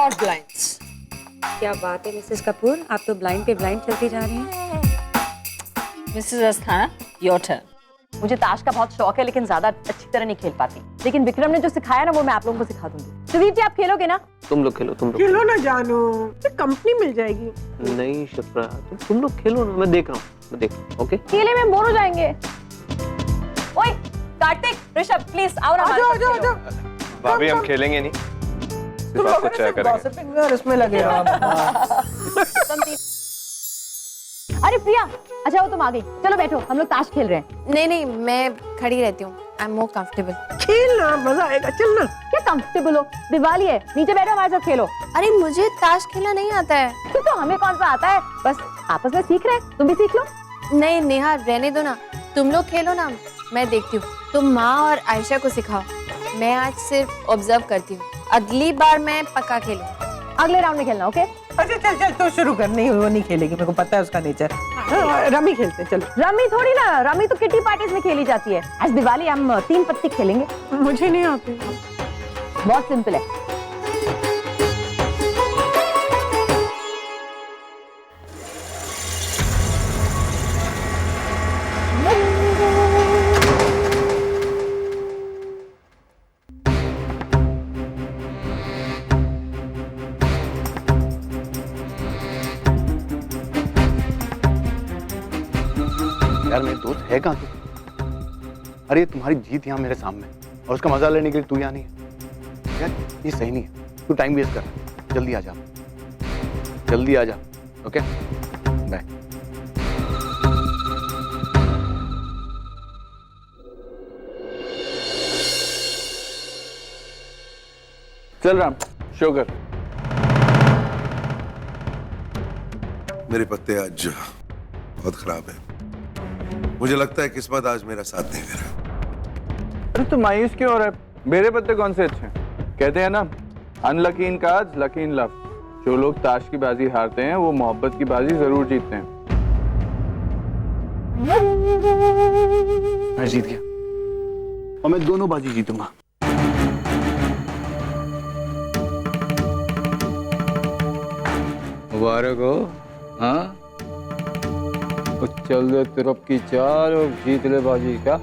और ब्लाइंड्स। क्या बात है मिसेस कपूर, आप तो ब्लाइंड पे ब्लाइंड चलती जा रही हैं। Mrs Asthana, your turn. मुझे ताश का बहुत शौक है लेकिन ज्यादा अच्छी तरह नहीं खेल पाती, लेकिन विक्रम ने जो सिखाया ना वो मैं आप लोगों को सिखा दूंगी। सुदीप जी आप खेलोगे ना? तुम लोग खेलो, तुम लोग खेलो ना जानू, कंपनी मिल जाएगी। नहीं शिप्रा, तुम लोग खेलो ना, मैं देख रहा हूँ, ओके? अकेले में बोर हो जाएंगे। ओए कार्तिक, ऋषभ प्लीज आओ ना हमारे साथ खेलो। भाभी हम खेलेंगे नहीं, सिर्फ आपको चेक करेंगे। गॉसिपिंग में और इसमें लगे हो। अरे प्रिया, अच्छा वो तुम आ गई, चलो बैठो हम लोग ताश खेल रहे हैं। नहीं नहीं, मैं खड़ी रहती हूँ। I am more comfortable. खेलना मजा आएगा, चलना। क्या कंफर्टेबल हो, दिवाली है, नीचे बैठो हमारे साथ खेलो। अरे मुझे ताश खेलना नहीं आता है। तो हमें कौन सा आता है, बस आपस में सीख रहे हैं, तुम भी सीख लो। नहीं नेहा रहने दो ना, तुम लोग खेलो ना, मैं देखती हूँ। तुम माँ और आयशा को सिखाओ, मैं आज सिर्फ ऑब्जर्व करती हूँ। अगली बार मैं पक्का खेलूँ। अगले राउंड में खेलना, ओके? अच्छा चल चल तो शुरू कर। नहीं वो नहीं खेलेगी, मेरे को पता है उसका नेचर। रमी खेलते चलो। रमी थोड़ी ना, रमी तो किटी पार्टीज में खेली जाती है। आज दिवाली हम 3 पत्ती खेलेंगे। मुझे नहीं आती। बहुत सिंपल है। यार मेरे दोस्त है कहाँ तू? अरे तुम्हारी जीत यहाँ मेरे सामने और उसका मजा लेने के लिए तू यहाँ नहीं है यार, ये सही नहीं है। तू टाइम वेस्ट कर, जल्दी आ जा, जल्दी आ जा, ओके? बाय। चल राम, शो कर। मेरे पत्ते आज बहुत खराब है। मुझे लगता है किस्मत आज मेरा साथ नहीं दे रहा। अरे तू मायूस क्यों हो रहा है? मेरे पत्ते कौन से अच्छे हैं? कहते हैं ना, unlucky in cards, lucky in love. जो लोग ताश की बाजी हारते हैं वो मोहब्बत की बाजी जरूर जीतते हैं। मैं जीत गया और मैं दोनों बाजी जीतूंगा। मुबारक हो। हाँ चल दे तिरप की चाल और जीत ले बाजी। क्या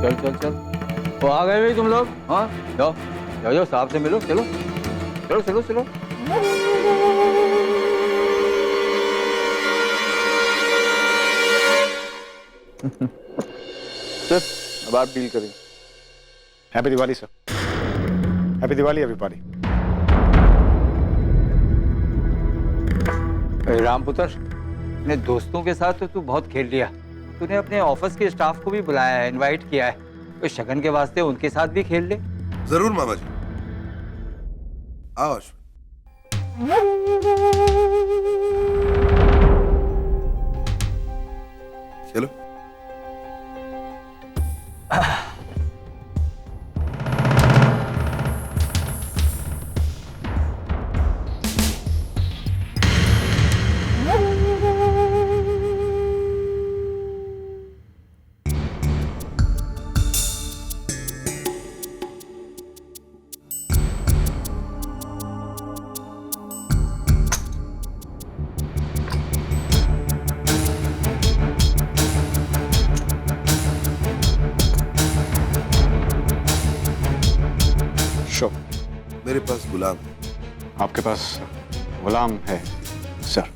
चल चल चल, तो आ गए भाई तुम लोग? हाँ जाओ जाओ जाओ, साहब से मिलो, चलो चलो चलो चलो। सर अब आप डील करें। Happy Diwali sir. Happy Diwali everybody. Ram पुत्र, अपने दोस्तों के साथ तो तू बहुत खेल लिया। तूने अपने ऑफिस के स्टाफ को भी बुलाया है, इनवाइट किया है। तो शगन के वास्ते उनके साथ भी खेल ले। जरूर मामा जी, आओ अश्विन। चलो। मेरे पास गुलाम है। आपके पास गुलाम है सर,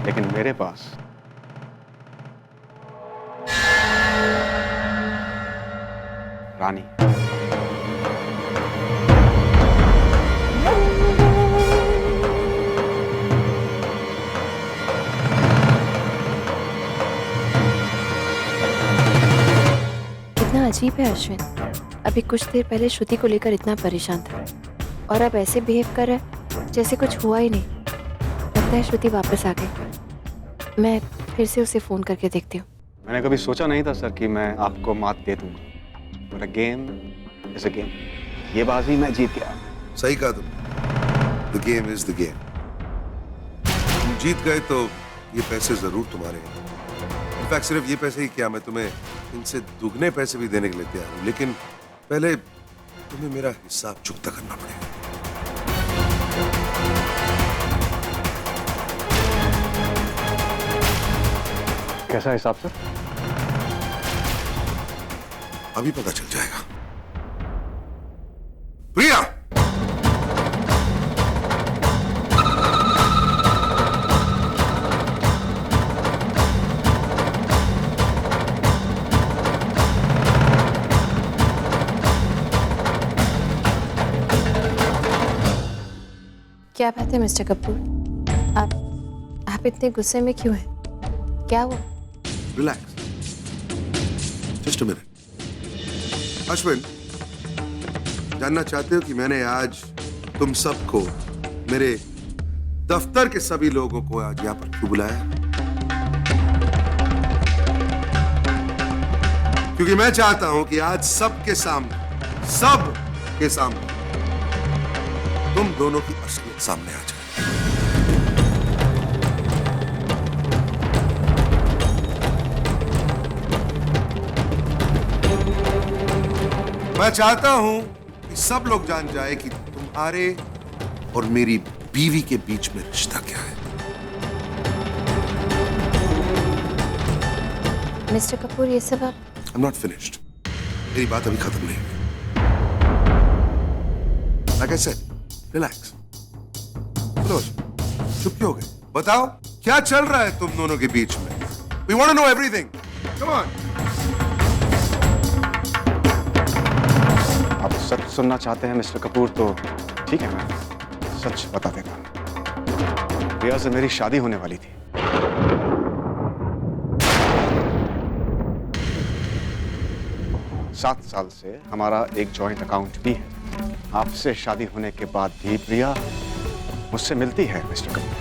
लेकिन मेरे पास रानी। कितना अजीब है अश्विन, अभी कुछ देर पहले श्रुति को लेकर इतना परेशान था और अब ऐसे बिहेव कर रहा है जैसे कुछ हुआ ही नहीं। लगता है श्रुति वापस आ गई। मैं फिर से उसे फोन करके देखती हूँ। मैंने कभी सोचा नहीं था सर कि मैं आपको मात दे दूंगा। But a game is a game. ये बाजी मैं जीत गया। सही कहा तुम। The game is the game. तुम जीत गए तो ये पैसे जरूर तुम्हारे हैं। इनफैक्ट सिर्फ ये पैसे ही क्या, मैं तुम्हें इनसे दुगने पैसे भी देने के लिए तैयार हूँ, लेकिन पहले तुम्हें मेरा हिसाब चुकता करना पड़ेगा। कैसा हिसाब सर? अभी पता चल जाएगा। प्रिया, क्या बात है मिस्टर कपूर? आप इतने गुस्से में क्यों हैं? क्या हुआ? Relax, just a minute. Ashwin, जानना चाहते हो कि मैंने आज तुम सबको, मेरे दफ्तर के सभी लोगों को आज यहां पर क्यों बुलाया? क्योंकि मैं चाहता हूं कि आज सबके सामने तुम दोनों की असलियत सामने आ जाए। मैं चाहता हूं कि सब लोग जान जाए कि तुम्हारे और मेरी बीवी के बीच में रिश्ता क्या है। मिस्टर कपूर, ये सब आप... I'm not finished. मेरी बात अभी खत्म नहीं हुई। Like I said, relax. चलो, चुप क्यों हो गए? बताओ, क्या चल रहा है तुम दोनों के बीच में? We want to know everything. Come on. आप सच सुनना चाहते हैं मिस्टर कपूर तो ठीक है, मैं सच बता देता हूँ। प्रिया से मेरी शादी होने वाली थी। सात साल से हमारा एक जॉइंट अकाउंट भी है। आपसे शादी होने के बाद भी प्रिया मुझसे मिलती है मिस्टर कपूर।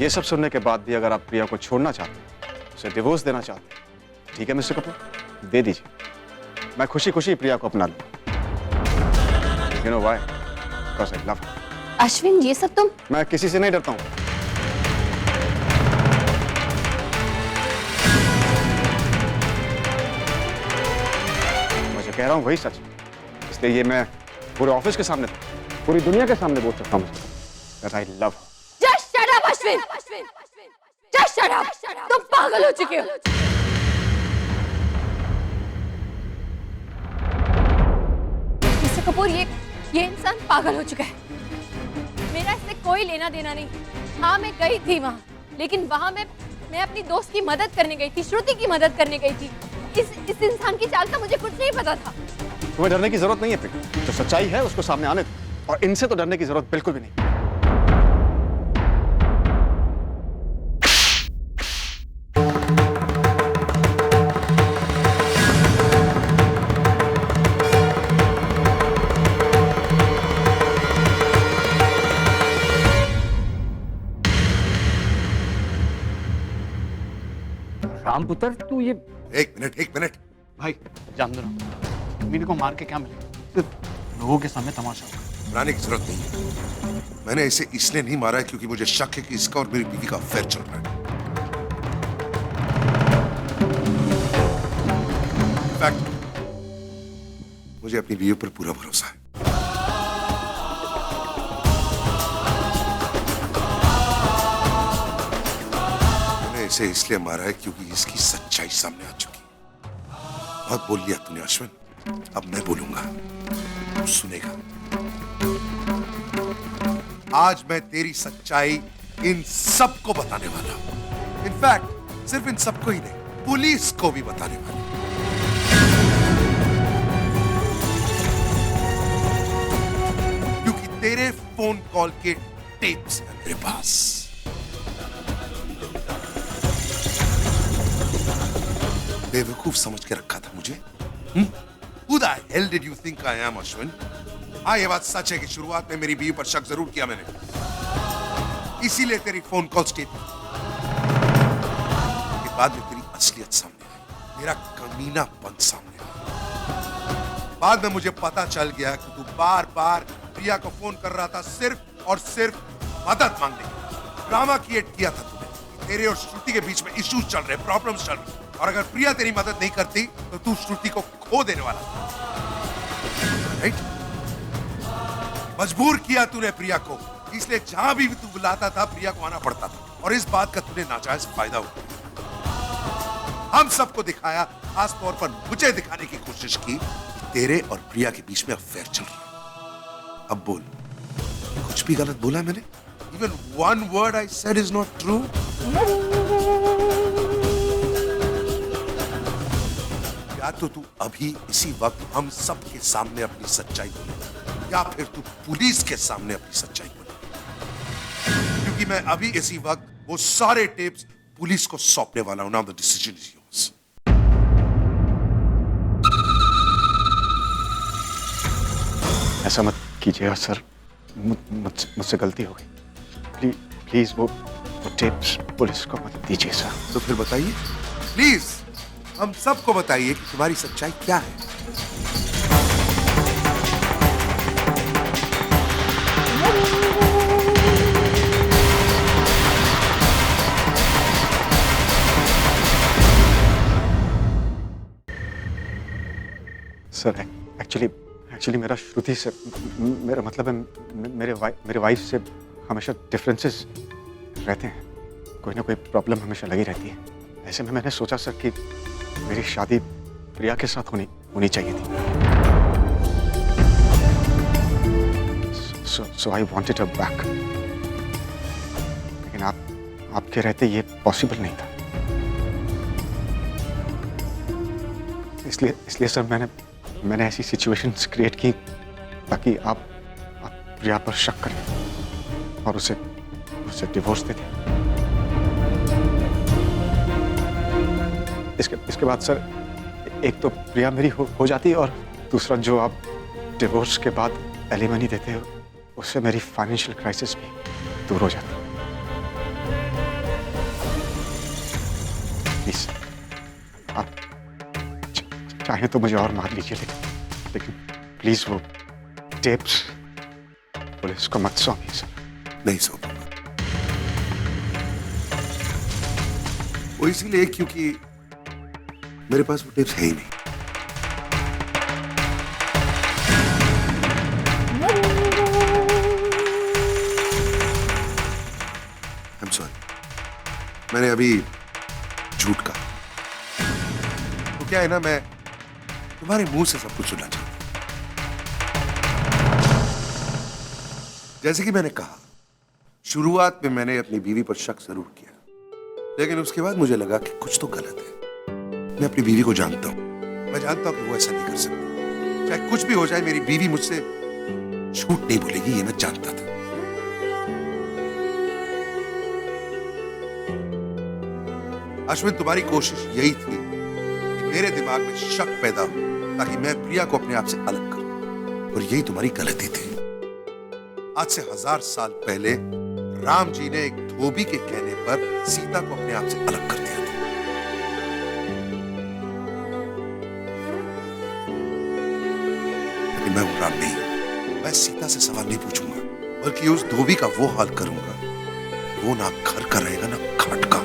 ये सब सुनने के बाद भी अगर आप प्रिया को छोड़ना चाहते हैं, उसे डिवोर्स देना चाहते हैं, ठीक है मिस्टर कपूर, दे दीजिए। मैं खुशी खुशी प्रिया को अपना लूं। You know why? Because I love her. Ashwin, ये सब तुम... मैं किसी से नहीं डरता हूं। मैं जो कह रहा हूं वही सच है, इसलिए ये मैं पूरे ऑफिस के सामने, पूरी दुनिया के सामने बोल सकता हूं that I love her. Just shut up, Ashwin! Just shut up! तुम पागल हो चुके हो। मिस्टर कपूर, ये इंसान पागल हो चुका है। मेरा इससे कोई लेना देना नहीं। हाँ, मैं गई थी वहाँ, लेकिन वहाँ मैं अपनी दोस्त की मदद करने गई थी, श्रुति की मदद करने गई थी। इस इंसान की चाल का मुझे कुछ नहीं पता था। तुम्हें डरने की जरूरत नहीं है प्रिया, जो सच्चाई है उसको सामने आने दो, और इनसे तो डरने की जरूरत बिल्कुल भी नहीं। राम पुत्र, तू ये... एक मिनट। भाई जान दो ना, मीनू को मार के क्या मिलेगा? सिर्फ लोगों के सामने तमाशा होगा। डराने की जरूरत नहीं है। मैंने इसे इसलिए नहीं मारा है क्योंकि मुझे शक है कि इसका और मेरी बीवी का अफेयर चल रहा है। इनफैक्ट मुझे अपनी बीवी पर पूरा भरोसा है। मैंने इसे इसलिए मारा है क्योंकि इसकी सच्चाई सामने आ चुकी। बहुत बोल लिया तूने अश्विन, अब मैं बोलूंगा, तू सुनेगा। आज मैं तेरी सच्चाई इन सबको बताने वाला हूं। इनफैक्ट सिर्फ इन सबको ही नहीं, पुलिस को भी बताने वाला हूं। क्योंकि तेरे फोन कॉल के टेप्स हैं मेरे पास। बेवकूफ समझ के रखा था मुझे? Who the hell did you think I am, Ashwin? हाँ, ये बात सच है कि शुरुआत में मेरी बीवी पर शक जरूर किया मैंने, इसीलिए तेरी फोन कॉल स्टेटमेंट के बाद में तेरी असलियत सामने आई, तेरा कमीनापन सामने आया। बाद में मुझे पता चल गया कि तू बार बार प्रिया को फोन कर रहा था सिर्फ और सिर्फ मदद मांगने के लिए। ड्रामा क्रिएट किया था तूने, तेरे और श्रुति के बीच में इश्यूज चल रहे, प्रॉब्लम्स चल रहे, और अगर प्रिया तेरी मदद नहीं करती तो तू श्रुति को खो देने वाला था, राइट? मजबूर किया तूने प्रिया को इसलिए जहां भी तू बुलाता था प्रिया को आना पड़ता था, और इस बात का तूने नाजायज फायदा उठाया। हम सबको दिखाया, खास तौर पर मुझे दिखाने की कोशिश की कि तेरे और प्रिया के बीच में अफेयर चल रहा है। अब बोल, कुछ भी गलत बोला मैंने? Even one word I said is not true? या तो तू अभी इसी वक्त हम सब के सामने अपनी सच्चाई बोले, या फिर तू पुलिस के सामने अपनी सच्चाई बोले, क्योंकि मैं अभी इसी वक्त वो सारे टेप्स पुलिस को सौंपने वाला हूं। Now the decision is yours. ऐसा मत कीजिएगा सर, मुझसे गलती हो गई। प्लीज वो टेप्स पुलिस को मत दीजिए सर। तो फिर बताइए, प्लीज हम सबको बताइए कि तुम्हारी सच्चाई क्या है। सर एक्चुअली मेरा श्रुति से, मेरा मतलब है मेरे वाइफ से हमेशा डिफरेंसेस रहते हैं, कोई ना कोई प्रॉब्लम हमेशा लगी रहती है। ऐसे में मैंने सोचा सर कि मेरी शादी प्रिया के साथ होनी चाहिए थी। सो आई वांटेड हर बैक, लेकिन आपके रहते ये पॉसिबल नहीं था। इसलिए सर मैंने ऐसी सिचुएशंस क्रिएट की ताकि आप प्रिया पर शक करें और उसे डिवोर्स दे दें। इसके बाद सर एक तो प्रिया मेरी हो जाती, और दूसरा जो आप डिवोर्स के बाद एलिमनी देते हो उससे मेरी फाइनेंशियल क्राइसिस भी दूर हो जाती। प्लीज आप चाहे तो मुझे और मार लीजिए, लेकिन प्लीज वो टेप्स पुलिस को मत सौंपिए सर। नहीं सौंपूंगा, वो इसीलिए क्योंकि मेरे पास वो टिप्स है ही नहीं। I'm sorry, मैंने अभी झूठ कहा। तो क्या है ना, मैं तुम्हारे मुंह से सब कुछ सुनना चाहता हूं। जैसे कि मैंने कहा, शुरुआत में मैंने अपनी बीवी पर शक जरूर किया, लेकिन उसके बाद मुझे लगा कि कुछ तो गलत है। मैं अपनी बीवी को जानता हूं, मैं जानता हूं कि वो ऐसा नहीं कर सकती। चाहे कुछ भी हो जाए, मेरी बीवी मुझसे झूठ नहीं बोलेगी, ये मैं जानता था। अश्विन, तुम्हारी कोशिश यही थी कि मेरे दिमाग में शक पैदा हो ताकि मैं प्रिया को अपने आप से अलग करूं, और यही तुम्हारी गलती थी। आज से 1000 साल पहले राम जी ने एक धोबी के कहने पर सीता को अपने आप से अलग कर दिया था। लेकिन मैं वो राम नहीं हूं। मैं सीता से सवाल नहीं पूछूंगा, बल्कि उस धोबी का वो हाल करूंगा, वो ना घर का रहेगा ना घाट का।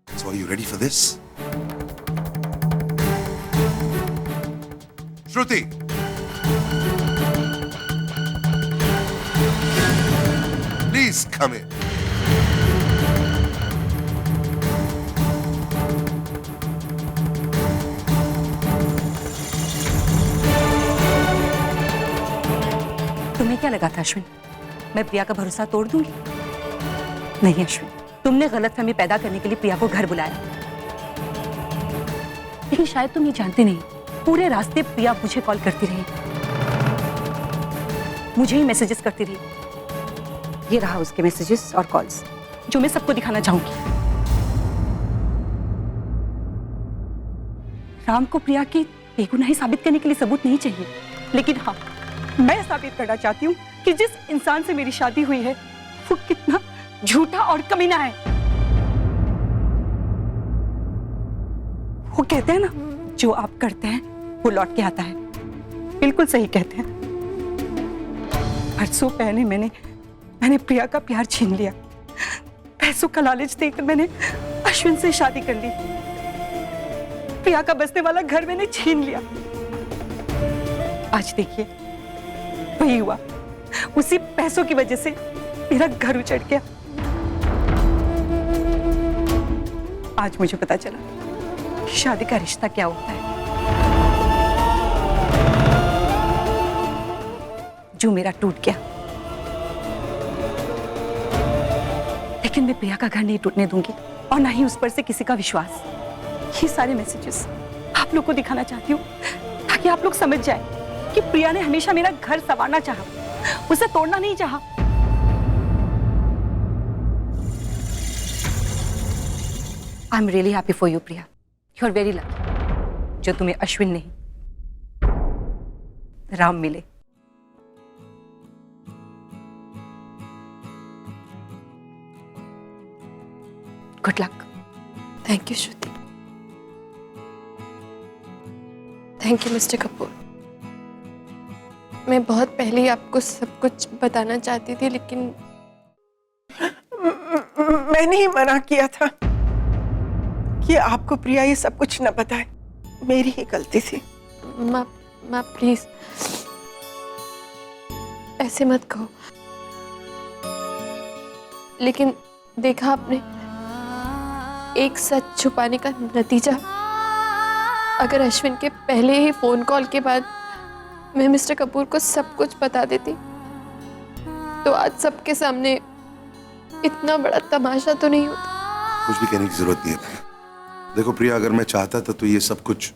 So are you ready for this? Shruti! Please come in. तुम्हें क्या लगा था अश्विन, मैं प्रिया का भरोसा तोड़ दूंगी? नहीं अश्विन, तुमने गलतफहमी पैदा करने के लिए प्रिया को घर बुलाया, लेकिन शायद तुम ये जानते नहीं, पूरे रास्ते प्रिया मुझे कॉल करती रही, मुझे ही मैसेजेस करती रही। ये रहा उसके मैसेजेस और कॉल्स, जो मैं सबको दिखाना चाहूंगी। राम को प्रिया की बेगुनाही साबित करने के लिए सबूत नहीं चाहिए, लेकिन हाँ, मैं साबित करना चाहती हूँ कि जिस इंसान से मेरी शादी हुई है वो कितना झूठा और कमीना है। वो कहते हैं ना, जो आप करते हैं वो लौट के आता है। बिल्कुल सही कहते हैं। परसों पहले मैंने प्रिया का प्यार छीन लिया। पैसों का लालच देकर मैंने अश्विन से शादी कर ली। प्रिया का बसने वाला घर मैंने छीन लिया। आज देखिए वही हुआ, उसी पैसों की वजह से मेरा घर उजड़ गया। आज मुझे पता चला कि शादी का रिश्ता क्या होता है। जो मेरा टूट गया, लेकिन मैं प्रिया का घर नहीं टूटने दूंगी और ना ही उस पर से किसी का विश्वास। ये सारे मैसेजेस आप लोग को दिखाना चाहती हूँ ताकि आप लोग समझ जाएं कि प्रिया ने हमेशा मेरा घर संवारना चाहा, उसे तोड़ना नहीं चाहा। I am really happy for you Priya, you are very lucky जो तुम्हें अश्विन नहीं राम मिले। Good luck. Thank you Shruti. Thank you mister Kapoor. मैं बहुत पहले ही आपको सब कुछ बताना चाहती थी, लेकिन मैंने ही मना किया था कि आपको प्रिया ये सब कुछ न बताए। मेरी ही गलती थी। माँ प्लीज ऐसे मत कहो। लेकिन देखा आपने, एक सच छुपाने का नतीजा। अगर अश्विन के पहले ही फोन कॉल के बाद मैं मिस्टर कपूर को सब कुछ बता देती तो आज सबके सामने इतना बड़ा तमाशा तो नहीं होता। कुछ भी कहने की जरूरत नहीं है प्रिया। देखो प्रिया, अगर मैं चाहता था तो ये सब कुछ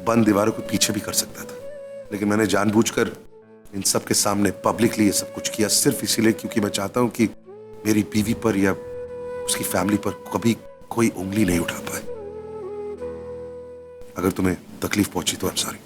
बंद दीवारों के पीछे भी कर सकता था, लेकिन मैंने जानबूझकर इन सब के सामने पब्लिकली ये सब कुछ किया, सिर्फ इसीलिए क्योंकि मैं चाहता हूं कि मेरी बीवी पर या उसकी फैमिली पर कभी कोई उंगली नहीं उठा पाए। अगर तुम्हें तकलीफ पहुंची तो आई एम सॉरी।